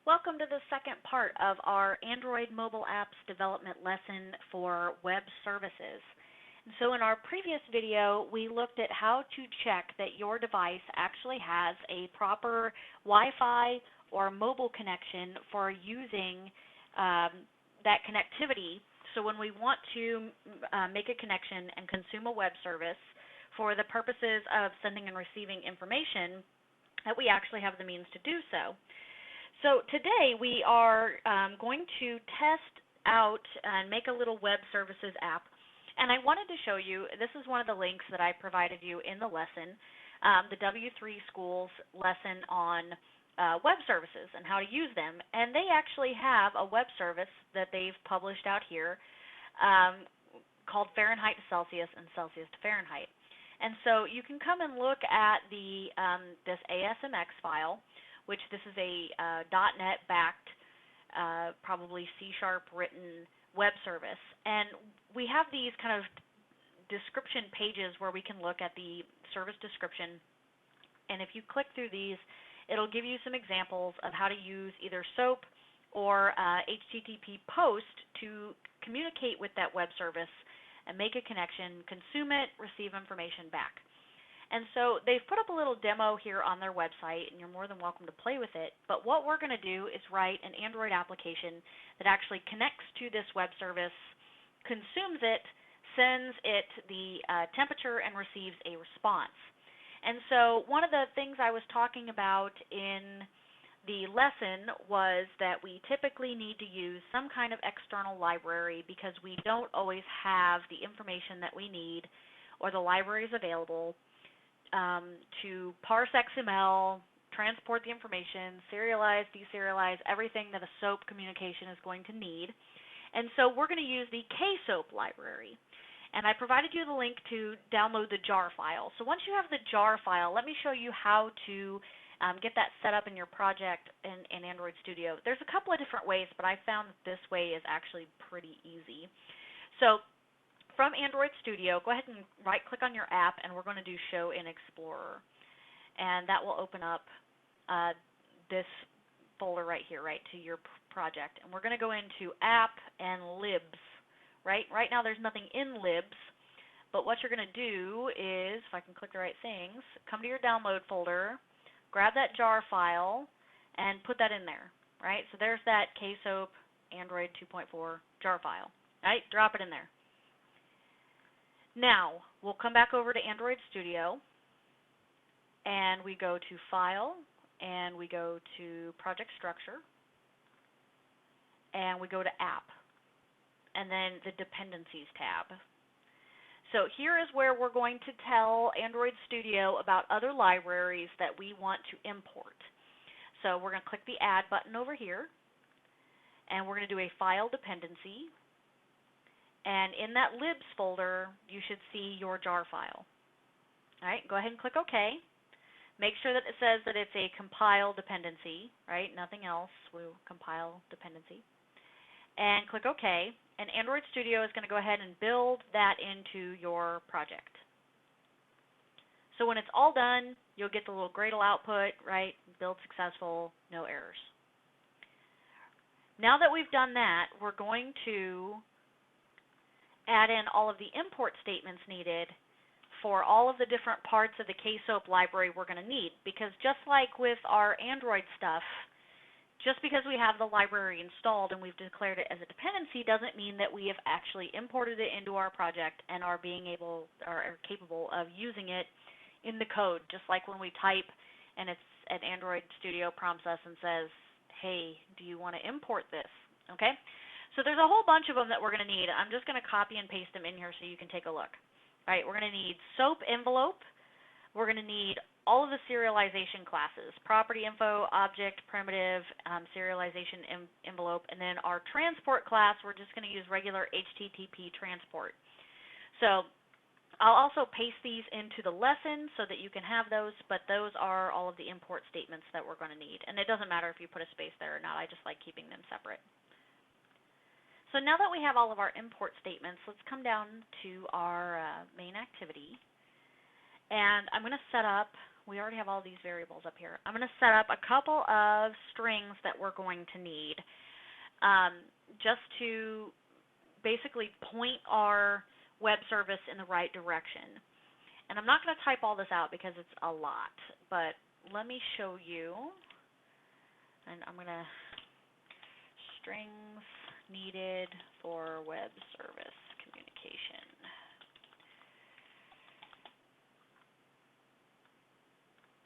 Welcome to the second part of our Android mobile apps development lesson for web services. And so in our previous video, we looked at how to check that your device actually has a proper Wi-Fi or mobile connection for using that connectivity. So when we want to make a connection and consume a web service for the purposes of sending and receiving information, that we actually have the means to do so. So today we are going to test out and make a little web services app. And I wanted to show you, this is one of the links that I provided you in the lesson, the W3 Schools lesson on web services and how to use them. And they actually have a web service that they've published out here called Fahrenheit to Celsius and Celsius to Fahrenheit. And so you can come and look at the this ASMX file, which this is a .NET backed, probably C# written web service. And we have these kind of description pages where we can look at the service description. And if you click through these, it'll give you some examples of how to use either SOAP or HTTP POST to communicate with that web service and make a connection, consume it, receive information back. And so they've put up a little demo here on their website, and you're more than welcome to play with it. But what we're going to do is write an Android application that actually connects to this web service, consumes it, sends it the temperature, and receives a response. And so one of the things I was talking about in the lesson was that we typically need to use some kind of external library because we don't always have the information that we need or the libraries available to parse XML, transport the information, serialize, deserialize, everything that a SOAP communication is going to need. And so we're going to use the kSOAP library. And I provided you the link to download the jar file. So once you have the jar file, let me show you how to get that set up in your project in Android Studio. There's a couple of different ways, but I found that this way is actually pretty easy. So from Android Studio, go ahead and right-click on your app, and we're going to do Show in Explorer. And that will open up this folder right here, right, to your project. And we're going to go into App and Libs. Right now there's nothing in Libs, but what you're going to do is, if I can click the right things, come to your download folder, grab that jar file, and put that in there, right? So there's that kSOAP Android 2.4 jar file, right? Drop it in there. Now, we'll come back over to Android Studio, and we go to File, and we go to Project Structure, and we go to App, and then the Dependencies tab. So here is where we're going to tell Android Studio about other libraries that we want to import. So we're going to click the Add button over here, and we're going to do a File Dependency. And in that Libs folder, you should see your jar file. All right, go ahead and click OK. Make sure that it says that it's a compile dependency, right? Nothing else. We'll compile dependency. And click OK. And Android Studio is going to go ahead and build that into your project. So when it's all done, you'll get the little Gradle output, right? Build successful, no errors. Now that we've done that, we're going to add in all of the import statements needed for all of the different parts of the kSOAP library we're going to need. Because just like with our Android stuff, just because we have the library installed and we've declared it as a dependency doesn't mean that we have actually imported it into our project and are capable of using it in the code. Just like when we type and an Android Studio prompts us and says, hey, do you want to import this? Okay? So there's a whole bunch of them that we're going to need. I'm just going to copy and paste them in here so you can take a look. All right, we're going to need SOAP envelope. We're going to need all of the serialization classes, property info, object, primitive, serialization envelope, and then our transport class, we're just going to use regular HTTP transport. So I'll also paste these into the lesson so that you can have those, but those are all of the import statements that we're going to need. And it doesn't matter if you put a space there or not. I just like keeping them separate. So now that we have all of our import statements, let's come down to our main activity. And I'm going to set up we already have all these variables up here. I'm going to set up a couple of strings that we're going to need just to basically point our web service in the right direction. And I'm not going to type all this out because it's a lot, but let me show you. And I'm going to strings needed for web service communication.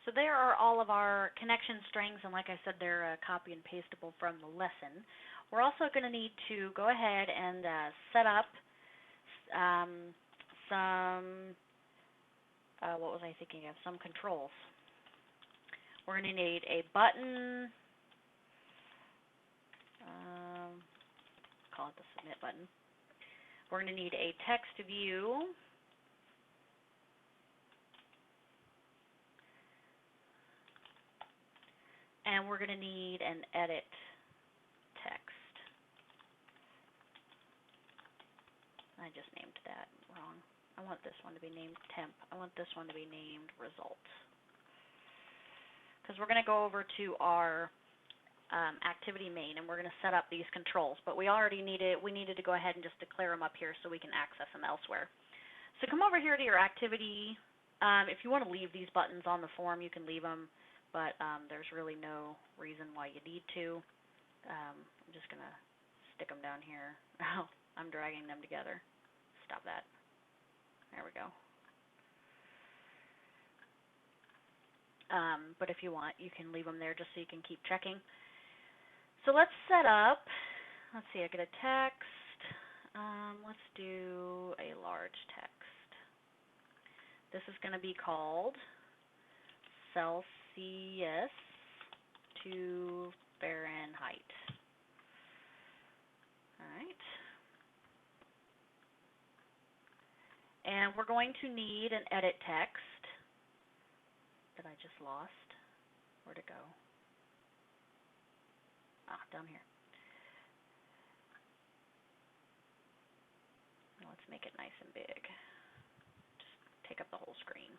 So there are all of our connection strings, and like I said, they're copy and pastable from the lesson. We're also going to need to go ahead and set up some, what was I thinking of, some controls. We're going to need a button, call it the submit button. We're going to need a text view, and we're going to need an edit text. I just named that wrong. I want this one to be named temp. I want this one to be named result. Because we're going to go over to our activity main, and we're going to set up these controls. But we needed to go ahead and just declare them up here so we can access them elsewhere. So come over here to your activity. If you want to leave these buttons on the form, you can leave them, but there's really no reason why you need to. I'm just going to stick them down here. Oh, I'm dragging them together. Stop that. There we go. But if you want, you can leave them there just so you can keep checking. So let's set up, let's see, I get a text. Let's do a large text. This is going to be called Celsius to Fahrenheit. All right. And we're going to need an edit text that I just lost. Where'd it go? Down here. Let's make it nice and big. Just take up the whole screen.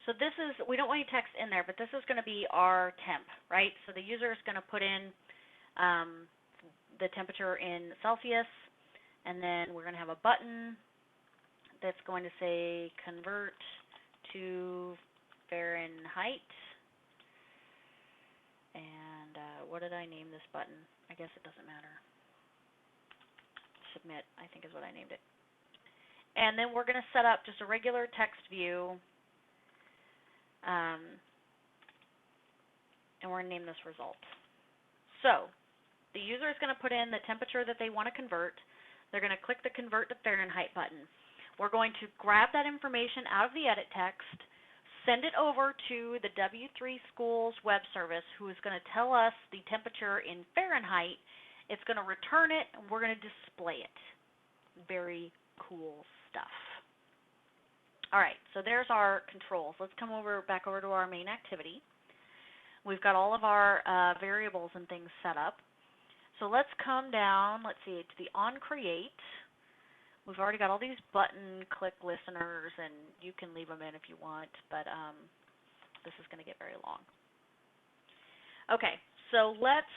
So this is, we don't want any text in there, but this is going to be our temp, right? So the user is going to put in the temperature in Celsius, and then we're going to have a button that's going to say convert to Fahrenheit. And what did I name this button? I guess it doesn't matter. Submit, I think, is what I named it. And then we're going to set up just a regular text view. And we're going to name this result. So the user is going to put in the temperature that they want to convert. They're going to click the Convert to Fahrenheit button. We're going to grab that information out of the edit text, send it over to the W3 Schools web service, who is going to tell us the temperature in Fahrenheit. It's going to return it, and we're going to display it. Very cool stuff. All right, so there's our controls. Let's come back over to our main activity. We've got all of our variables and things set up. So let's come down, let's see, to the OnCreate. We've already got all these button click listeners, and you can leave them in if you want, but this is going to get very long. Okay, so let's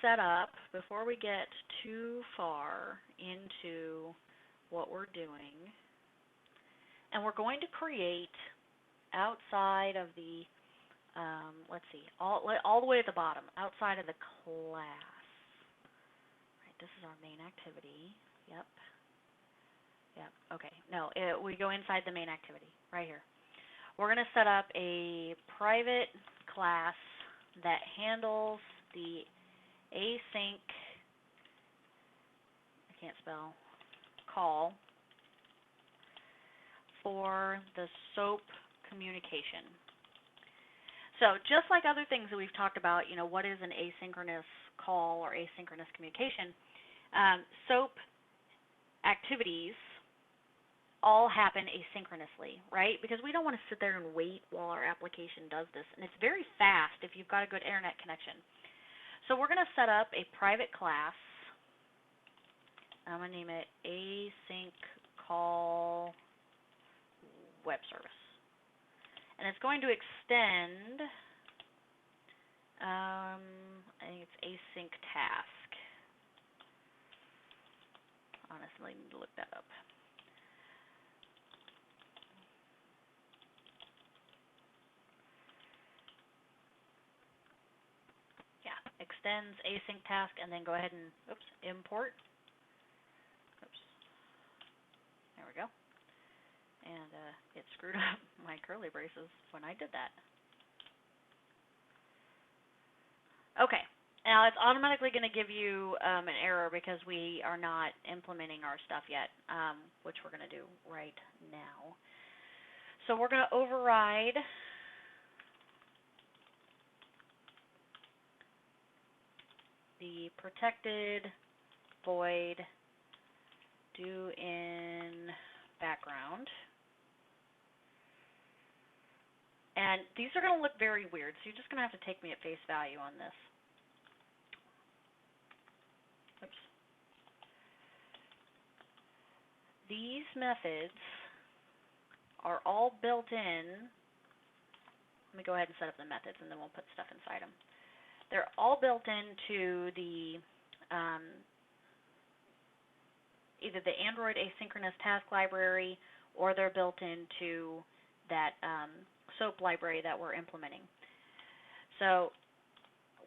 set up, before we get too far into what we're doing, and we're going to create outside of the, let's see, all the way at the bottom, outside of the class. Right, this is our main activity. Yep. Okay. No, we go inside the main activity, right here. We're going to set up a private class that handles the async, I can't spell, call for the SOAP communication. So just like other things that we've talked about, you know, what is an asynchronous call or asynchronous communication, SOAP activities all happen asynchronously, right? Because we don't want to sit there and wait while our application does this. And it's very fast if you've got a good internet connection. So we're going to set up a private class. I'm going to name it Async Call Web Service. And it's going to extend, I think it's async task. Honestly, I need to look that up. Yeah, extends async task, and then go ahead and, import. There we go. And it screwed up my curly braces when I did that. Okay, now it's automatically going to give you an error because we are not implementing our stuff yet, which we're going to do right now. So we're going to override the protected void do in background. And these are going to look very weird, so you're just going to have to take me at face value on this. Oops. These methods are all built in. Let me go ahead and set up the methods, and then we'll put stuff inside them. They're all built into the either the Android asynchronous task library, or they're built into that SOAP library that we're implementing. So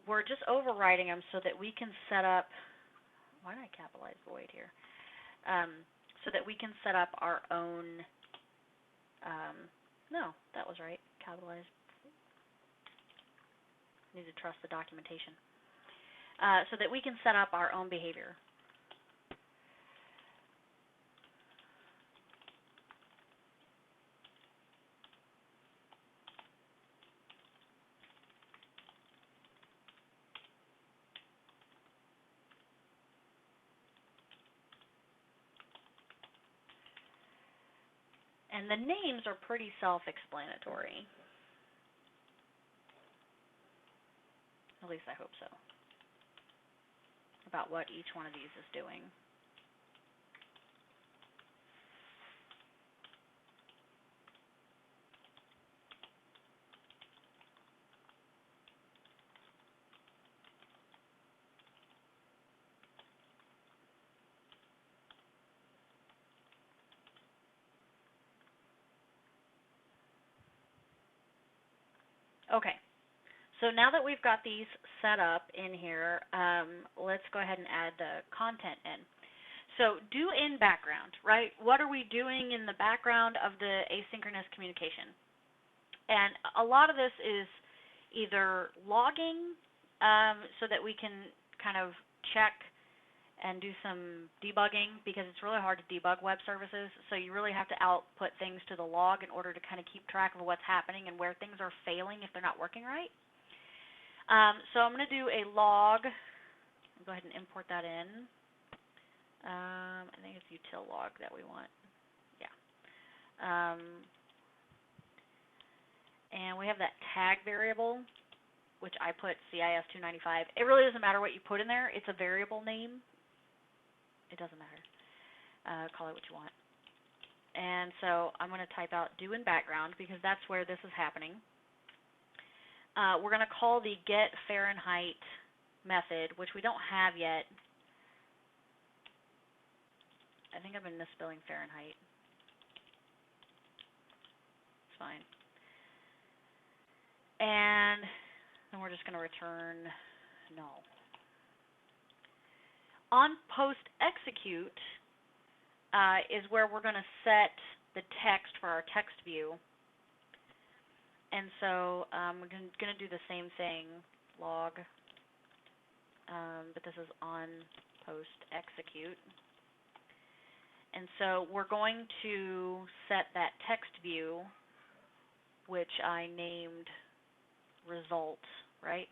we're just overriding them so that we can set up, why did I capitalize void here? So that we can set up our own, no, that was right, capitalize. Need to trust the documentation. So that we can set up our own behavior. And the names are pretty self-explanatory. At least I hope so. About what each one of these is doing. Okay, so now that we've got these set up in here, let's go ahead and add the content in. So do in background, right? What are we doing in the background of the asynchronous communication? And a lot of this is either logging so that we can kind of check and do some debugging, because it's really hard to debug web services, so you really have to output things to the log in order to kind of keep track of what's happening and where things are failing if they're not working right. So I'm going to do a log. I'll go ahead and import that in. I think it's util log that we want. Yeah. And we have that tag variable, which I put CIS295. It really doesn't matter what you put in there. It's a variable name. It doesn't matter. Call it what you want. And so I'm going to type out do in background because that's where this is happening. We're going to call the GetF Fahrenheit method, which we don't have yet. I think I've been misspelling Fahrenheit. It's fine. And then we're just going to return null. On PostExecute is where we're going to set the text for our text view. And so we're going to do the same thing, log, but this is on PostExecute. And so we're going to set that text view, which I named result, right?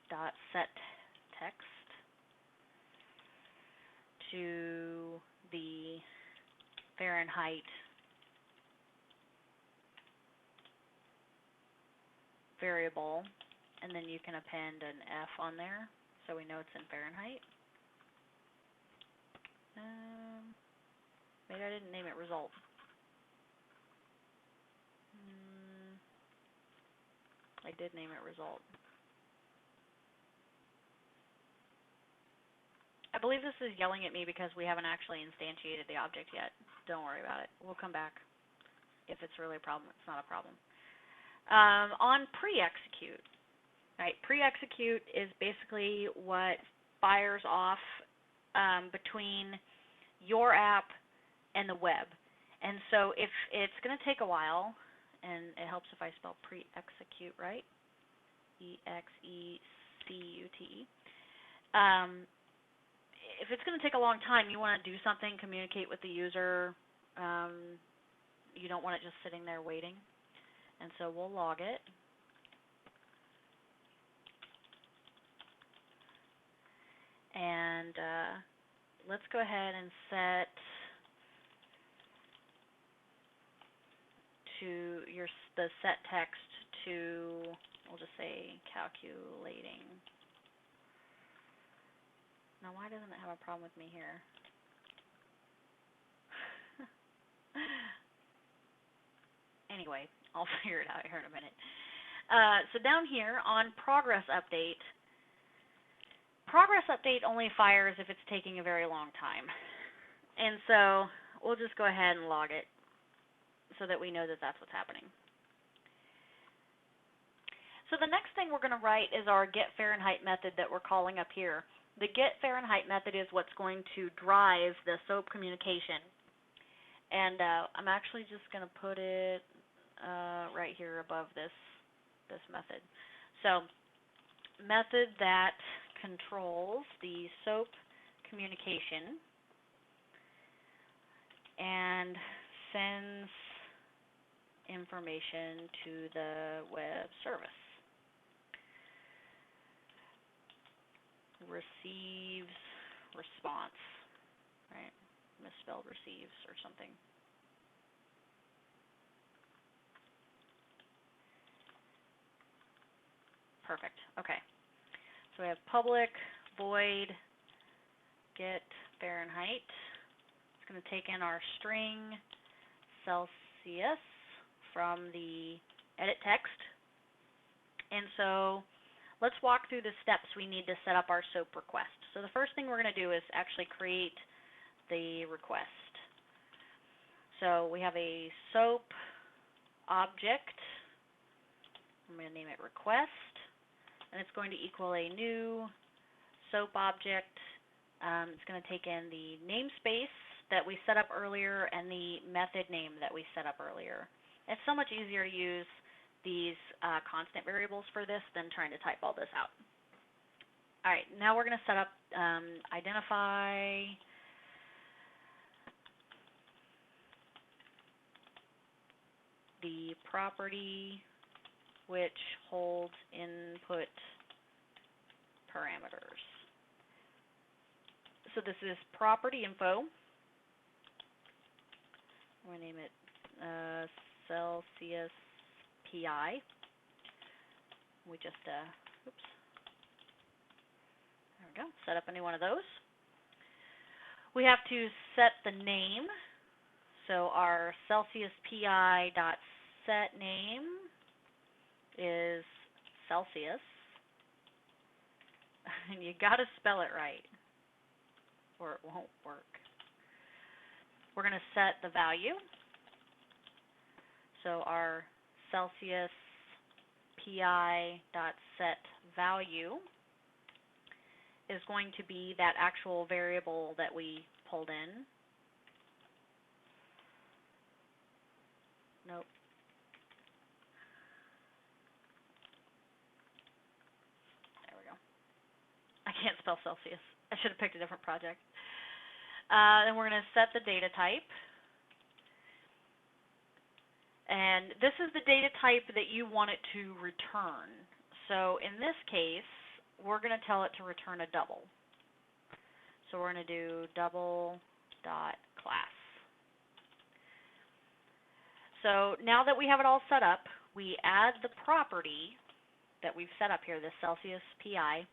Dot set text to the Fahrenheit variable, and then you can append an F on there so we know it's in Fahrenheit. Maybe I didn't name it result. I did name it result. I believe this is yelling at me because we haven't actually instantiated the object yet. Don't worry about it. We'll come back. If it's really a problem, it's not a problem. On pre-execute, right? Pre-execute is basically what fires off between your app and the web. And so if it's going to take a while, and it helps if I spell pre-execute right, E-X-E-C-U-T-E. If it's going to take a long time, you want to do something, communicate with the user. You don't want it just sitting there waiting. And so we'll log it. And let's go ahead and set to the set text to, we'll just say calculating. Now, why doesn't it have a problem with me here? Anyway, I'll figure it out here in a minute. So down here on progress update only fires if it's taking a very long time. And so we'll just go ahead and log it so that we know that that's what's happening. So the next thing we're going to write is our Get Fahrenheit method that we're calling up here. The Get Fahrenheit method is what's going to drive the SOAP communication. And I'm actually just going to put it right here above this method. So method that controls the SOAP communication and sends information to the web service. Receives response, right? Misspelled receives or something. Perfect. Okay. So we have public void get Fahrenheit. It's going to take in our string Celsius from the edit text. And so let's walk through the steps we need to set up our SOAP request. So the first thing we're going to do is actually create the request. So we have a SOAP object. I'm going to name it request, and it's going to equal a new SOAP object. It's going to take in the namespace that we set up earlier and the method name that we set up earlier. It's so much easier to use these constant variables for this than trying to type all this out. All right, now we're going to set up identify the property which holds input parameters. So this is property info. I'm going to name it Celsius PI. We just, oops. There we go. Set up any one of those. We have to set the name. So our Celsius PI dot set name is Celsius. And you got to spell it right, or it won't work. We're going to set the value. So our Celsius PI dot set value is going to be that actual variable that we pulled in. Nope. There we go. I can't spell Celsius. I should have picked a different project. Then we're going to set the data type. And this is the data type that you want it to return. So in this case, we're going to tell it to return a double. So we're going to do double.class. So now that we have it all set up, we add the property that we've set up here, the Celsius PI,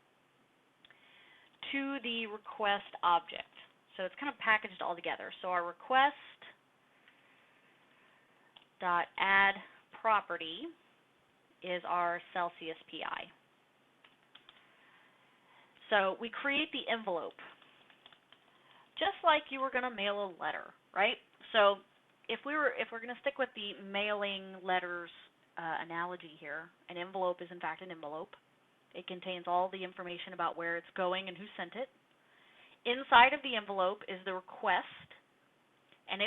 to the request object. So it's kind of packaged all together. So our request.add property is our Celsius PI. So we create the envelope, just like you were going to mail a letter, right? So if we're going to stick with the mailing letters analogy here, an envelope is in fact an envelope. It contains all the information about where it's going and who sent it. Inside of the envelope is the request, and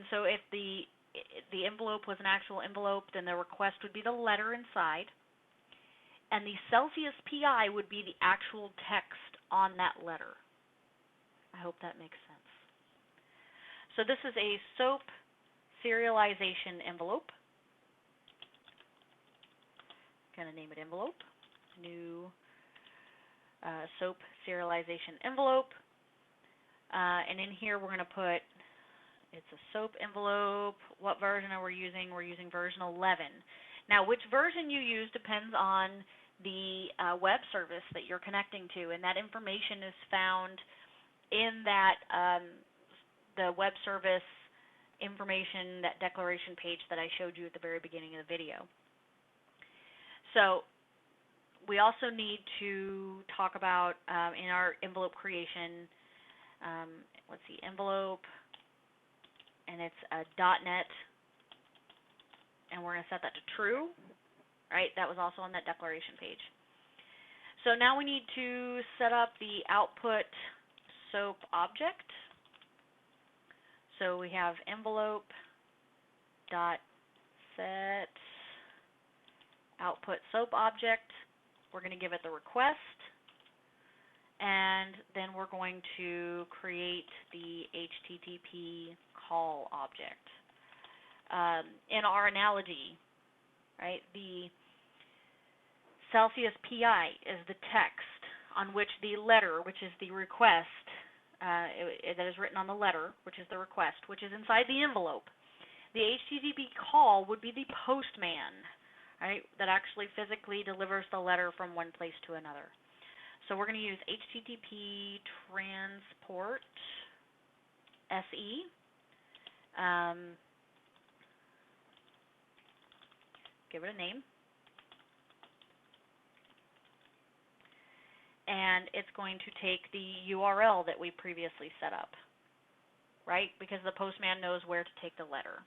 so if the envelope was an actual envelope, then the request would be the letter inside, and the Celsius PI would be the actual text on that letter. I hope that makes sense. So this is a SOAP serialization envelope. I'm going to name it envelope. New SOAP serialization envelope. And in here we're going to put, it's a SOAP envelope. What version are we using? We're using version 11. Now, which version you use depends on the web service that you're connecting to, and that information is found in that the web service information, that declaration page that I showed you at the very beginning of the video. So we also need to talk about in our envelope creation, let's see, envelope, and it's a .NET, and we're going to set that to true, right? That was also on that declaration page. So now we need to set up the output SOAP object. So we have envelope .set output SOAP object. We're going to give it the request, and then we're going to create the HTTP call object. In our analogy, right, the Celsius PI is the text on which the letter, which is the request, that is written on the letter, which is the request, which is inside the envelope. The HTTP call would be the postman, right, that actually physically delivers the letter from one place to another. So we're going to use HTTP transport SE. Give it a name. And it's going to take the URL that we previously set up, right? Because the postman knows where to take the letter.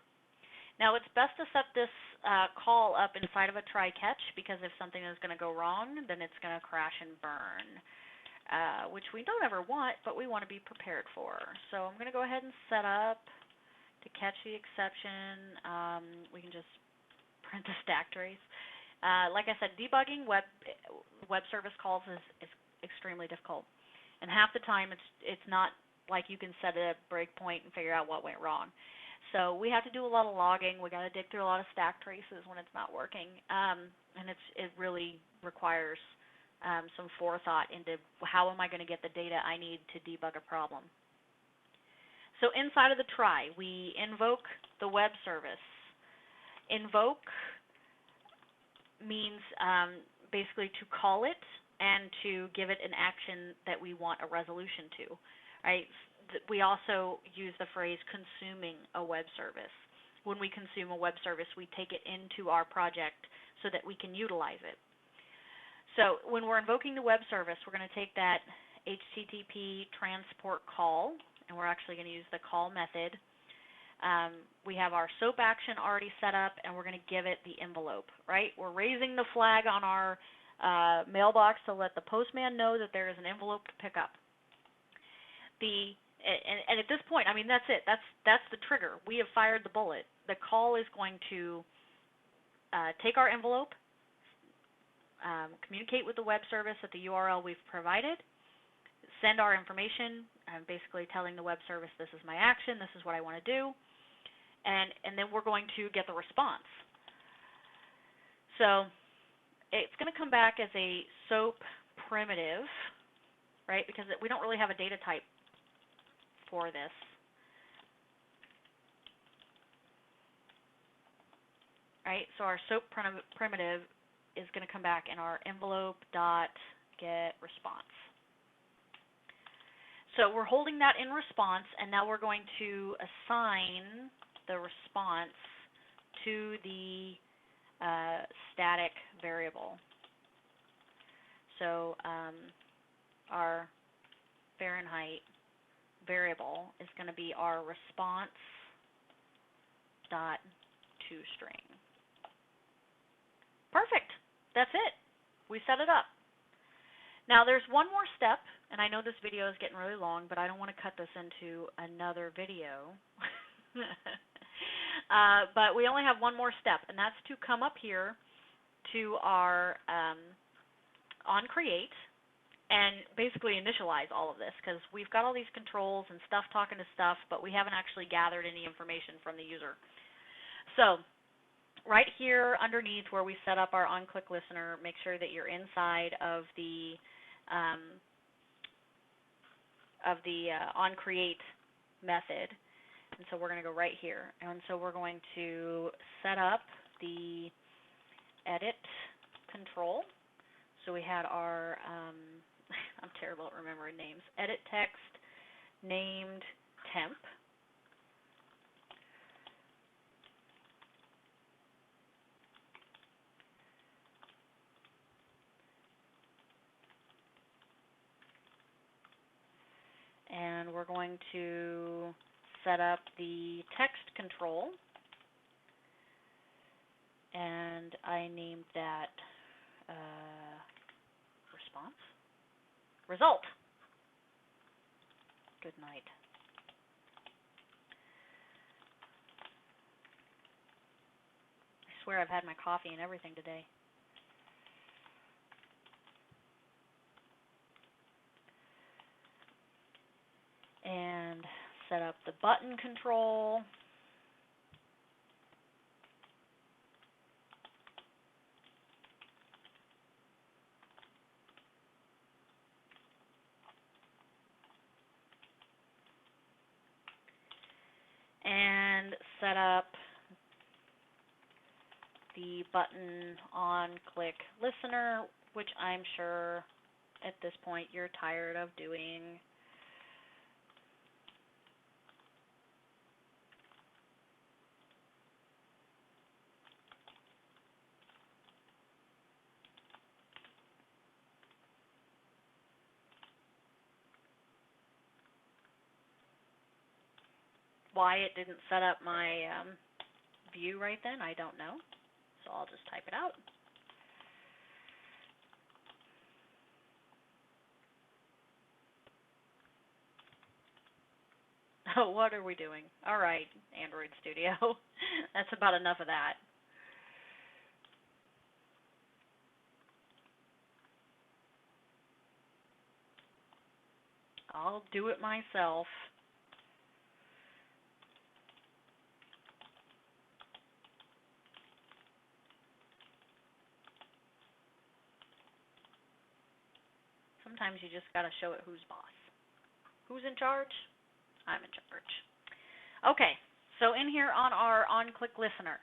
Now, it's best to set this call up inside of a try-catch, because if something is going to go wrong, then it's going to crash and burn, which we don't ever want, but we want to be prepared for. So I'm going to go ahead and set up to catch the exception. We can just print the stack trace. Like I said, debugging web service calls is extremely difficult, and half the time it's not like you can set a breakpoint and figure out what went wrong. So we have to do a lot of logging. We got to dig through a lot of stack traces when it's not working, and it really requires some forethought into how am I going to get the data I need to debug a problem. So inside of the try, we invoke the web service. Invoke means basically to call it and to give it an action that we want a resolution to, right? We also use the phrase consuming a web service. When we consume a web service, we take it into our project so that we can utilize it. So when we're invoking the web service, we're going to take that HTTP transport call, and we're actually going to use the call method. We have our SOAP action already set up, and we're going to give it the envelope, right? We're raising the flag on our mailbox to let the postman know that there is an envelope to pick up. And at this point, I mean, that's it. That's the trigger. We have fired the bullet. The call is going to take our envelope, communicate with the web service at the URL we've provided, send our information, basically telling the web service this is my action, this is what I want to do, and then we're going to get the response. So it's going to come back as a SOAP primitive, right, because we don't really have a data type for this. Right, so our SOAP primitive is going to come back in our envelope.getResponse. So we're holding that in response, and now we're going to assign the response to the static variable. So our Fahrenheit variable is going to be our response dot toString. Perfect. That's it. We set it up. Now there's one more step, and I know this video is getting really long, but I don't want to cut this into another video. But we only have one more step, and that's to come up here to our OnCreate and basically initialize all of this, because we've got all these controls and stuff talking to stuff, but we haven't actually gathered any information from the user. So right here underneath where we set up our OnClickListener, make sure that you're inside of the OnCreate method. And so we're going to go right here. And so we're going to set up the edit control. So we had our, I'm terrible at remembering names, edit text named temp. And we're going to set up the text control, and I named that response. Result. Good night. I swear I've had my coffee and everything today. And set up the button control. And set up the button OnClickListener, which I'm sure at this point you're tired of doing. Why it didn't set up my view right then, I don't know. So I'll just type it out. Oh, what are we doing? All right, Android Studio. That's about enough of that. I'll do it myself. Sometimes you just got to show it who's boss. Who's in charge? I'm in charge. Okay, so in here on our OnClickListener,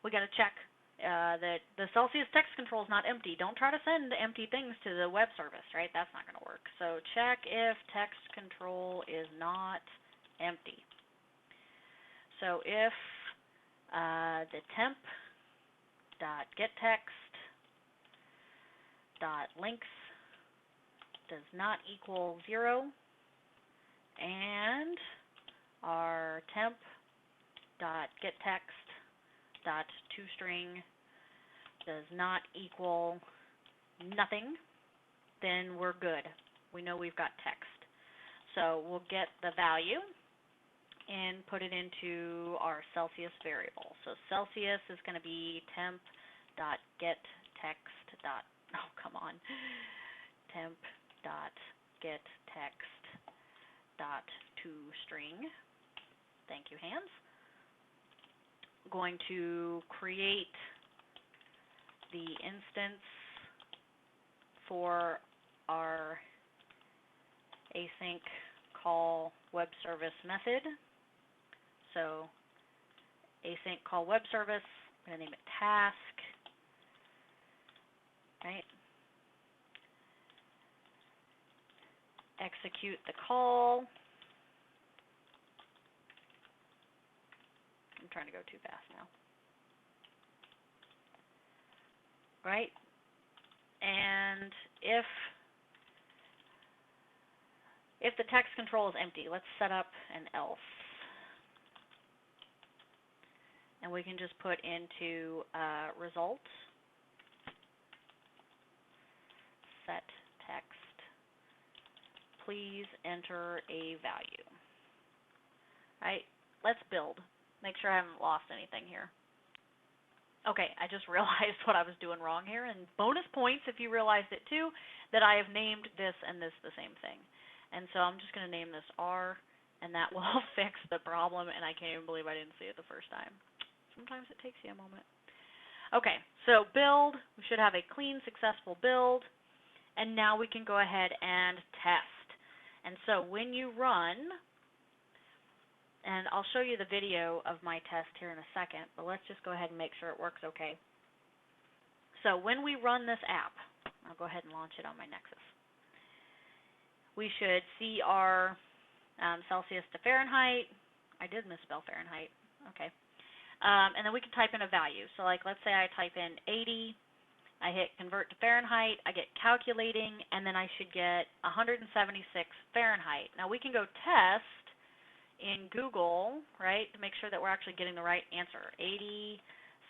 we got to check that the Celsius text control is not empty. Don't try to send empty things to the web service, right? That's not going to work. So check if text control is not empty. So if the temp.getText.links does not equal 0, and our temp.getText.toString does not equal nothing, then we're good. We know we've got text. So we'll get the value and put it into our Celsius variable. So Celsius is going to be temp.getText.toString. Thank you, Hans. I'm going to create the instance for our async call web service method. So async call web service, I'm going to name it task. Right. Execute the call. I'm trying to go too fast now. right? And if the text control is empty, let's set up an else. And we can just put into results, set text, please enter a value. All right, let's build. Make sure I haven't lost anything here. Okay, I just realized what I was doing wrong here, and bonus points if you realized it too, that I have named this and this the same thing. And so I'm just going to name this R, and that will fix the problem, and I can't even believe I didn't see it the first time. Sometimes it takes you a moment. Okay, so build. We should have a clean, successful build, and now we can go ahead and test. And so when you run, and I'll show you the video of my test here in a second, but let's just go ahead and make sure it works okay. So when we run this app, I'll go ahead and launch it on my Nexus. We should see our Celsius to Fahrenheit. I did misspell Fahrenheit. Okay. And then we can type in a value. So like let's say I type in 80. I hit convert to Fahrenheit. I get calculating, and then I should get 176 Fahrenheit. Now we can go test in Google, right, to make sure that we're actually getting the right answer. 80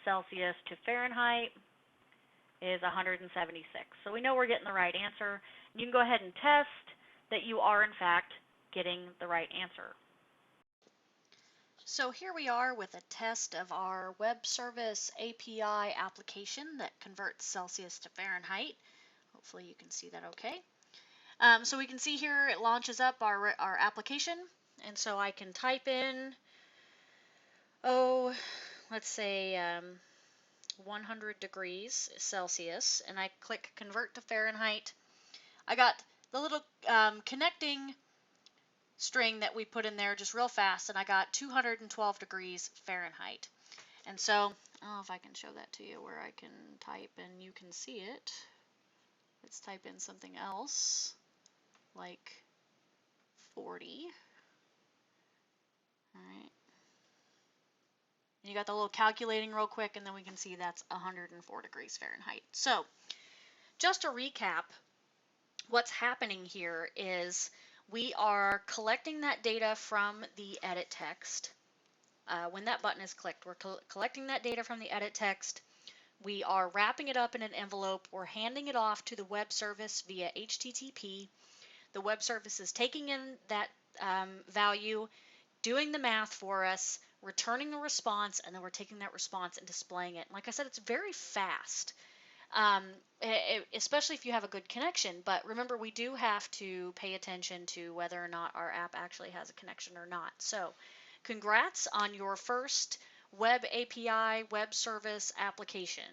Celsius to Fahrenheit is 176. So we know we're getting the right answer. You can go ahead and test that you are, in fact, getting the right answer. So here we are with a test of our web service API application that converts Celsius to Fahrenheit. Hopefully you can see that okay. So we can see here it launches up our application. And so I can type in, let's say 100 degrees Celsius, and I click convert to Fahrenheit. I got the little connecting string that we put in there just real fast, and I got 212 degrees Fahrenheit. And so, I don't know if I can show that to you where I can type and you can see it. Let's type in something else, like 40. All right. And you got the little calculating real quick, and then we can see that's 104 degrees Fahrenheit. So, just to recap, what's happening here is we are collecting that data from the edit text. When that button is clicked, we're collecting that data from the edit text. We are wrapping it up in an envelope. We're handing it off to the web service via HTTP. The web service is taking in that value, doing the math for us, returning the response, and then we're taking that response and displaying it. Like I said, it's very fast, especially if you have a good connection. But remember, we do have to pay attention to whether or not our app actually has a connection or not. So congrats on your first web API web service application.